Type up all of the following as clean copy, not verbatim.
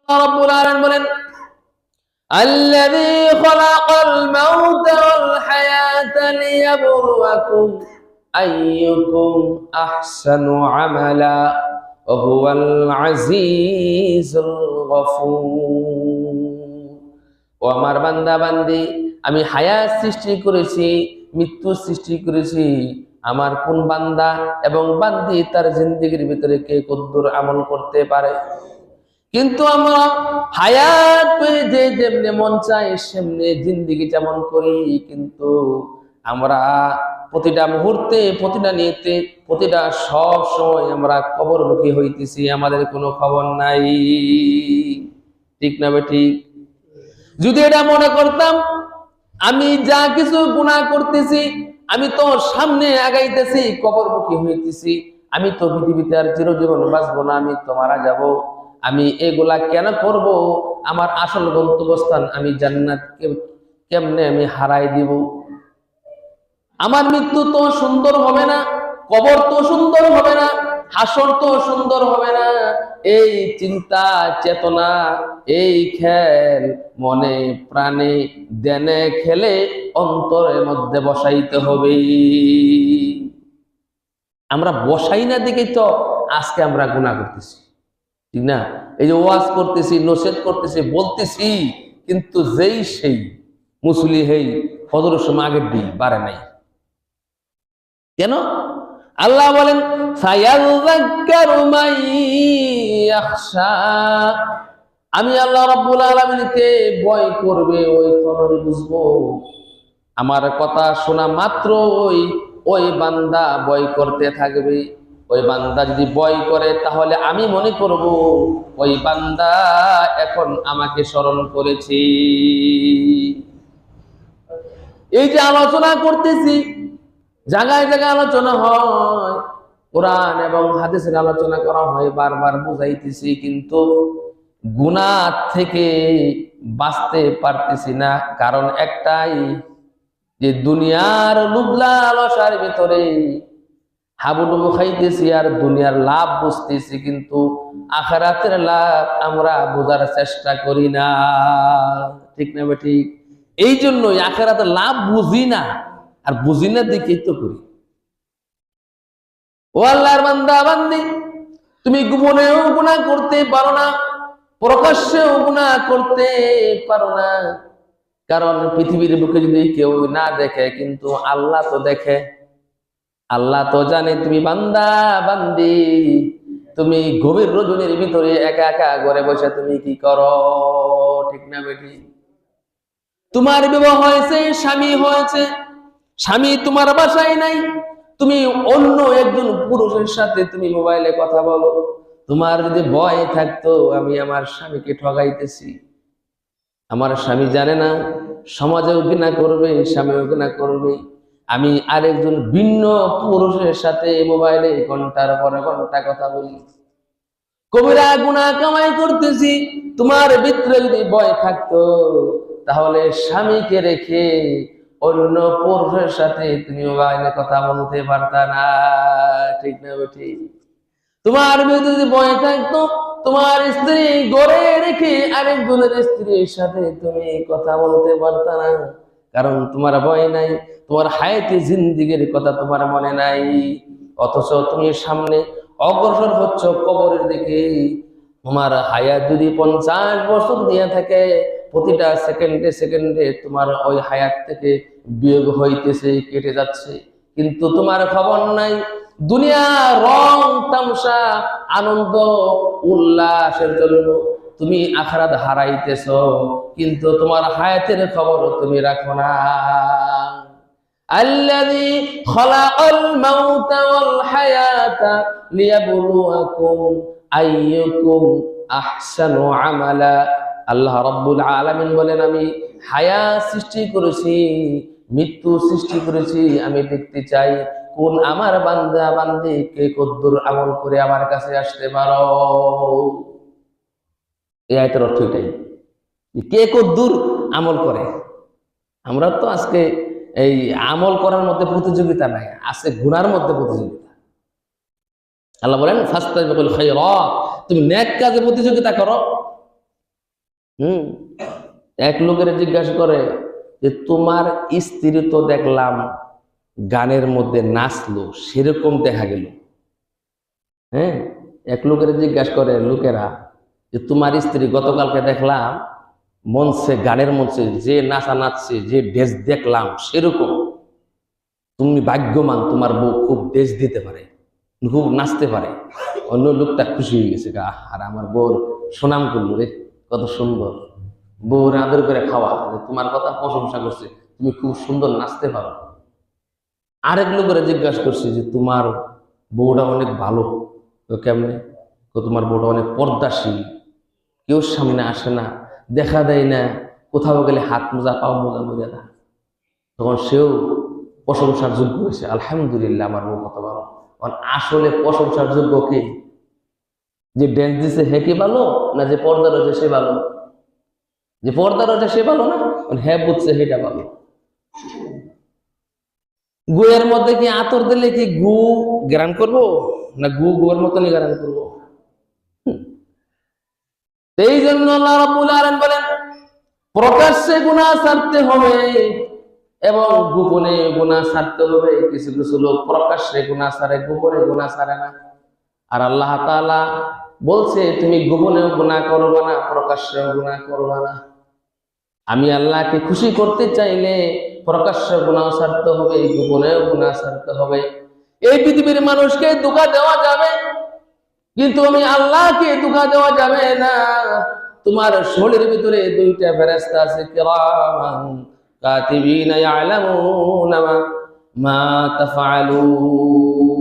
রাব্বুল আলামিন বলেন আল্লাযী খালাকাল মাউতা ওয়াল হায়াতা লিয়াবলুয়াকুম আইয়ুকুম আহসানু আমালা ওয়া হুয়াল আজিজুল গফুর। ও আমার বান্দা বান্দি, আমি হায়াত সৃষ্টি করেছি, মৃত্যু সৃষ্টি করেছি। আমার কোন বান্দা এবং বান্দি তার জিন্দেগির ভিতরে কে কদ্দুর আমল করতে পারে। কিন্তু আমরা হায়াত পেয়ে যে যেমনে মন চাই সেমনে জিন্দেগি যেমন করি, কিন্তু আমরা প্রতিটা মুহূর্তে, প্রতিটা নিয়তে, প্রতিটা সব সময় আমরা কবরমুখী হইতেছি, আমাদের কোনো খবর নাই। ঠিক না বেঠিক? যদি এটা মনে করতাম আমি যা কিছু গুনাহ করতেছি, আমি তো সামনে আগাইতেছি, কবরমুখী হইতেছি, আমি তো পৃথিবীতে আর চিরজীবন বাঁচবো না, আমি তো মারা যাব, আমি এগুলা কেন করব? আমার আসল গন্তব্যস্থান আমি জান্নাত কেমনে আমি হারাই দিব? আমার মৃত্যু তো সুন্দর হবে না, কবর তো সুন্দর হবে না, হাসর তো সুন্দর হবে না। এই চিন্তা চেতনা, এই খেল মনে প্রাণে দেনে খেলে অন্তরের মধ্যে বসাইতে হবে। আমরা বসাই না দেখেই তো আজকে আমরা গুনাহ করতেছি, ঠিক না? এই যে ওয়াজ করতেছি, নসিহত করতেছি, বলতেছি, কিন্তু যেই সেই মুসলি হেই ফজরের সময় আগের দিন বাড়ে নাই। কেন? আল্লাহ বলেন সায়াযাক্কারু মান ইয়াখশা, আমি আল্লাহ রাব্বুল আলামিনকে ভয় করবে ওই ক্ষণে বুঝবো। আমার কথা শোনা মাত্র ওই বান্দা ভয় করতে থাকবে। ওই বান্দা যদি ভয় করে তাহলে আমি মনে করব ওই বান্দা এখন আমাকে স্মরণ করেছি। এই যে আলোচনা করতেছি, জায়গায় জায়গায় আলোচনা হয়, কোরআন এবং হাদিসের আলোচনা করা হয়, বারবার বুঝাইতেছি, কিন্তু গুনাহ থেকে বাঁচতে পারতেছি না। কারণ একটাই, যে দুনিয়ার লোভ লালসার ভিতরে হাবুডুবু খাইতেছি আর দুনিয়ার লাভ বুঝতেছি, কিন্তু আখিরাতের লাভ আমরা বোঝার চেষ্টা করি না। ঠিক না বেঠিক? এই জন্যই আখিরাতের লাভ বুঝি না, আর বুঝি না দিকেই তো করি। ও আল্লাহর বান্দা বান্দি, তুমি গোপনেও গুনাহ করতে পারো না, প্রকাশ্যেও গুনাহ করতে পারো না। কারণ পৃথিবীর বুকে যদি কেউ না দেখে, কিন্তু আল্লাহ তো দেখে। আল্লাহ তো জানে তুমি বান্দা বান্দি, তুমি গভীর রজনীর ভিতরে একা একা ঘরে বসে তুমি কি করো। ঠিক না বেটি? তোমার বিবাহ হয়েছে, স্বামী হয়েছে, স্বামী তোমার বাসায় নাই, তুমি অন্য একজন পুরুষের সাথে তুমি মোবাইলে কথা বলো। তোমার যদি ভয় থাকতো আমি আমার স্বামীকে ঠগাইতেছি, আমার স্বামী জানে না, সমাজেও ঘৃণা করবে, স্বামীও ঘৃণা করবে, আমি আরেকজন ভিন্ন পুরুষের সাথে মোবাইলে ঘন্টার পর ঘন্টা কথা বলি, কবিরা গুনাহ কামাই করতেছি। তোমার ভিতরে যদি ভয় থাকতো তাহলে স্বামীকে রেখে অন্য পুরুষের সাথে তুমি মোবাইলে কথা বলতে পারতা না। ঠিক না বেঠি? তোমার ভিতরে যদি ভয় থাকতো তোমার স্ত্রী ঘরে রেখে আরেকজনের স্ত্রীর সাথে তুমি কথা বলতে পারতা না। কারণ তোমার ভয় নাই, তোমার হায়াতে জিন্দেগির কথা তোমার মনে নাই। অথচ তুমি সামনে অগ্রসর হচ্ছ কবরের দিকে। তোমার হায়াত যদি 50 বছর দিয়ে থাকে, প্রতিটা সেকেন্ডে সেকেন্ডে তোমার ওই হায়াত থেকে বিয়োগ হইতেছে, কেটে যাচ্ছে, কিন্তু তোমার খবর নাই। দুনিয়া রং তামসা, আনন্দ উল্লাসের জন্য তুমি আখিরাত হারাইতেছ, কিন্তু তোমার হায়াতের খবর তুমি রাখো না। আল্লাযী খালাকাল মাউতা ওয়াল হায়াতা লিয়াবলুয়াকুম আইয়ুকুম আহসানু আমালা। আল্লাহ রাব্বুল আলামিন বলেন আমি হায়াত সৃষ্টি করেছি, মৃত্যু সৃষ্টি করেছি, আমি দেখতে চাই কোন আমার বান্দা বান্দি কে কদ্দুর আমল করে আমার কাছে আসতে পারো। এই আয়াতের অর্থ এটাই, কে কদ্দুর আমল করে। আমরা তো আজকে এই আমল করার মধ্যে প্রতিযোগিতা নাই, আছে গুনার মধ্যে প্রতিযোগিতা। আল্লাহ বলেন ফাস্তাবিকুল খায়রাত, তুমি নেক কাজে প্রতিযোগিতা করো। এক লোকের জিজ্ঞাসা করে যে তোমার স্ত্রী তো দেখলাম গানের মধ্যে নাচলো, সেরকম দেখা গেল। হ্যাঁ, এক লোকের জিজ্ঞাসা করে লোকেরা যে তোমার স্ত্রী গতকালকে দেখলাম মঞ্চে, গানের মঞ্চে যে নাচা নাচছে, যে ড্রেস দেখলাম সেরকম। তুমি ভাগ্যবান, তোমার বউ খুব ড্রেস দিতে পারে, খুব নাচতে পারে। অন্য লোকটা খুশি হয়ে গেছে, আর আমার বউর সুনাম করলো রে, কত সুন্দর। বউর আদর করে খাওয়া, তোমার কথা প্রশংসা করছে, তুমি খুব সুন্দর নাচতে পারো। আরেক লোকেরা জিজ্ঞাসা করছে যে তোমার বউটা অনেক ভালো। কেমনে? তোমার বউটা অনেক পর্দাশীল, কেউ সামনে আসে না, দেখা দেয় না, কোথাও গেলে হাত মোজা পাও মোজা মোজা না। তখন সেও প্রশংসার যোগ্য হয়েছে, আলহামদুলিল্লাহ আমার বউ কত ভালো। আসলে প্রশংসার যোগ্য কে? যে ড্যান্স দিছে হে কি ভালো, না যে পর্দা রয়েছে সে ভালো? যে পর্দা রয়েছে সে ভালো না, হ্যাঁ বুঝছে সেটা ভালো। গুয়ের মধ্যে কি আতর দিলে কি গু গ্রান করবো, না গুয়ের মতনই গ্রান করবো? এই জন্য আল্লাহ রাব্বুল আলামিন বলেন প্রকাশ্যে গুনাহ ছাড়তে হবে এবং গোপনে গুনাহ ছাড়তে হবে। কিছু কিছু লোক প্রকাশ্যে গুনাহ ছাড়ে, গোপনে গুনাহ ছাড়ে না। আর আল্লাহ তাআলা বলছে তুমি গোপনেও গুনাহ করবে না, প্রকাশ্যেও গুনাহ করবে না। আমি আল্লাহকে খুশি করতে চাইলে প্রকাশ্যে গুনাহ ছাড়তে হবে, গোপনেও গুনাহ ছাড়তে হবে। এই পৃথিবীর মানুষকে ধোঁকা দেওয়া যাবে, কিন্তু আমি আল্লাহকে ধোঁকা দেওয়া যাবে না। তোমার শরীরের ভিতরে দুইটা ফেরেশতা আছে, কিরামান কাতিবিনা ইয়ালামুনা মা তাফআলুন।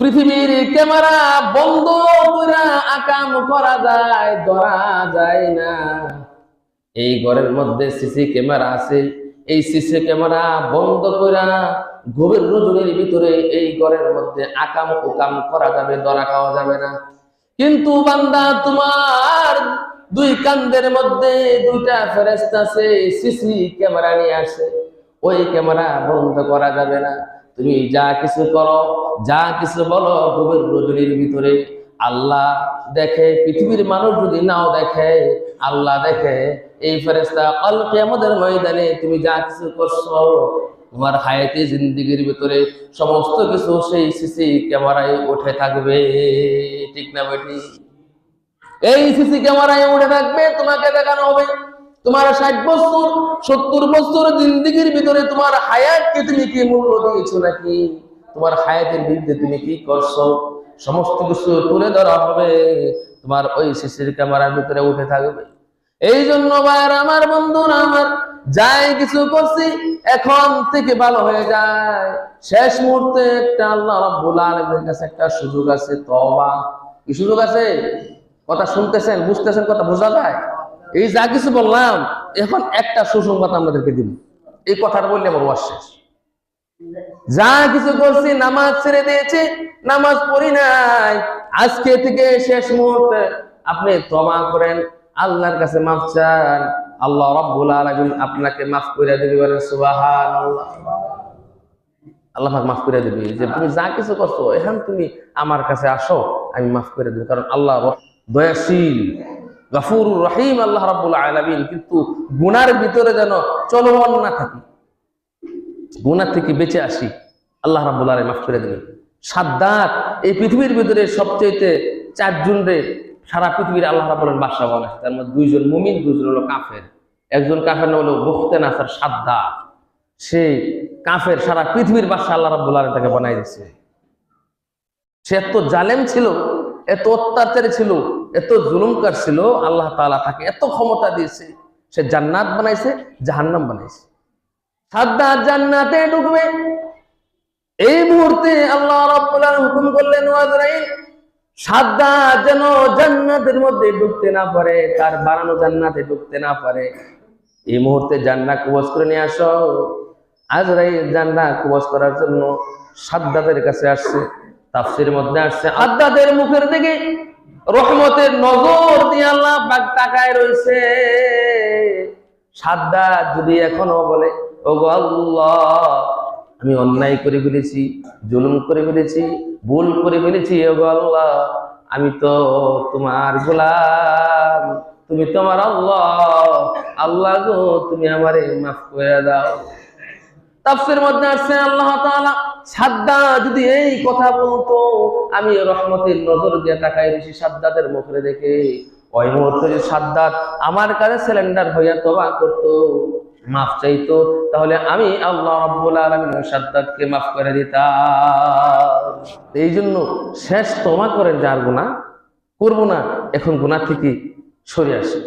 পৃথিবীর ক্যামেরা বন্ধ করে আকাম করা যায়, ধরা যায় না। এই ঘরের মধ্যে সিসি ক্যামেরা আছে, এই সিসি ক্যামেরা বন্ধ করে গভীর রজনীর ভিতরে এই ঘরের মধ্যে আকাম উকাম করা যাবে, ধরা খাওয়া যাবে না। কিন্তু বান্দা তোমার দুই কান্দের মধ্যে দুইটা ফেরেশতা আছে, সিসি ক্যামেরা নিয়ে আসে, ওই ক্যামেরা বন্ধ করা যাবে না। তুমি যা কিছু করো, যা কিছু বলো, গভীর রজনীর ভিতরে আল্লাহ দেখে। পৃথিবীর মানুষ যদি নাও দেখে, আল্লাহ দেখে। এই ফেরেশতা কাল কিয়ামতের ময়দানে তুমি যা কিছু করছো, তোমার হায়াতে জিন্দেগির ভিতরে সমস্ত কিছু সেই সিসি ক্যামেরায় উঠে থাকবে। ঠিক না বেটি? এই সিসি ক্যামেরায় উঠে থাকবে, তোমাকে দেখানো হবে তোমার 60 বছর 70 বছর জিন্দেগির ভিতরে তোমার হায়াতকে তুমি কি মূল্য দিয়েছো, নাকি তোমার হায়াতের বিরুদ্ধে তুমি কি করছো, সমস্ত কিছু তুলে ধরা হবে, তোমার ওই সিসির ক্যামেরার ভিতরে উঠে থাকবে। এই জন্য ভাইয়ের আমার, বন্ধুরা আমার, যাই কিছু করছি এখন থেকে ভালো হয়ে যায়। শেষ মুহূর্তে একটা আল্লাহ রাব্বুল আলামিনের কাছে একটা সুযোগ আছে, তওবা। কি সুযোগ আছে? কথা শুনতেছেন, বুঝতেছেন, কথা বোঝা যায়? এই যা কিছু বললাম, এখন একটা সুসংবাদ আপনাদেরকে দিব। এই কথাটা বললে আমার ওয়াজ শেষ। যা কিছু করছি, নামাজ ছেড়ে দিয়েছি, নামাজ পড়ি নাই, আজকে থেকে শেষ মুহূর্তে আপনি তওবা করেন, আল্লাহর কাছে মাফ চান, আল্লাহ রাব্বুল আলামিন আপনাকে মাফ করে দিবে। বলেন সুবহানাল্লাহ। আল্লাহ পাক মাফ করে দিবে। যে তুমি যা কিছু করছো, এখন তুমি আমার কাছে আসো, আমি মাফ করে দেব। কারণ আল্লাহ দয়াশীল, গফুরুর রহিম আল্লাহ রাব্বুল আলামিন। কিন্তু গুনার ভিতরে যেন চলমান না থাকি, গুনাহ থেকে বেঁচে আসি, আল্লাহ রাব্বুল আলামিন মাফ করে দিবেন। সাদ্দাত এই পৃথিবীর ভিতরে সবচেয়ে 4 জন রে সারা পৃথিবীর আল্লাহ রাব্বুল আলামিন বাদশা বানাইছে। তার মধ্যে 2 জন মুমিন, 2 জন হলো কাফের। একজন কাফের নাম হলো বুখতেনাসার সাদ্দাত। সে কাফের, সারা পৃথিবীর বাদশা আল্লাহ রাব্বুল আলামিন তাকে বানাই দিয়েছে। সে এত জালেম ছিল, এত অত্যাচারী ছিল, এত জুলুমকার ছিল, আল্লাহ তাআলা তাকে এত ক্ষমতা দিয়েছে। সে জান্নাত বানাইছে, জাহান্নাম বানাইছে। সাদ্দাত জান্নাতে ঢুকবে, এই মুহূর্তে আল্লাহ রাব্বুল আলামিন হুকুম করলেন, আজরাইল সাদ্দাত যেন জান্নাতের মধ্যে ঢুকতে না পারে, তার বানানো জান্নাতে ঢুকতে না পারে। এই মুহূর্তে জান্নাত কবজ করে নিয়ে আসো। আজরাইল জান্নাত কবজ করার জন্য সাদ্দাতের কাছে আসছে। তাফসীরের মধ্যে আসছে, সাদ্দাতের মুখের দিকে রহমতের নজর দিয়ে আল্লাহ পাক তাকায় রইছে। সাদ্দাত যদি এখনো বলে, ওগো আল্লাহ, আমি অন্যায় করে ফেলেছি, জুলুম করে ফেলেছি, ভুল করে ফেলেছি, ওগো আল্লাহ, আমি তো তোমার গোলাম, তুমি তোমার আল্লাহ, আল্লাহ গো তুমি আমারে মাফ করে দাও। তাফসীরের মধ্যে আসছে আল্লাহ তাআলা সাদ্দাদ যদি এই কথা বলতো, আমি রহমতের নজর দিয়ে তাকাই বেশি সাদ্দাদের মুখে দেখে, ওই মুহূর্তে যদি সাদ্দাদ আমার কাছে সিলিন্ডার হইয়া তওবা করতো, মাফ চাইতো, তাহলে আমি আল্লাহ রাব্বুল আলামিন সাদ্দাদকে মাফ করে দিতাম। এই জন্য শেষ তওবা করেন, যার গুনাহ করবো না, এখন গুনাহ থেকে সরে আসে।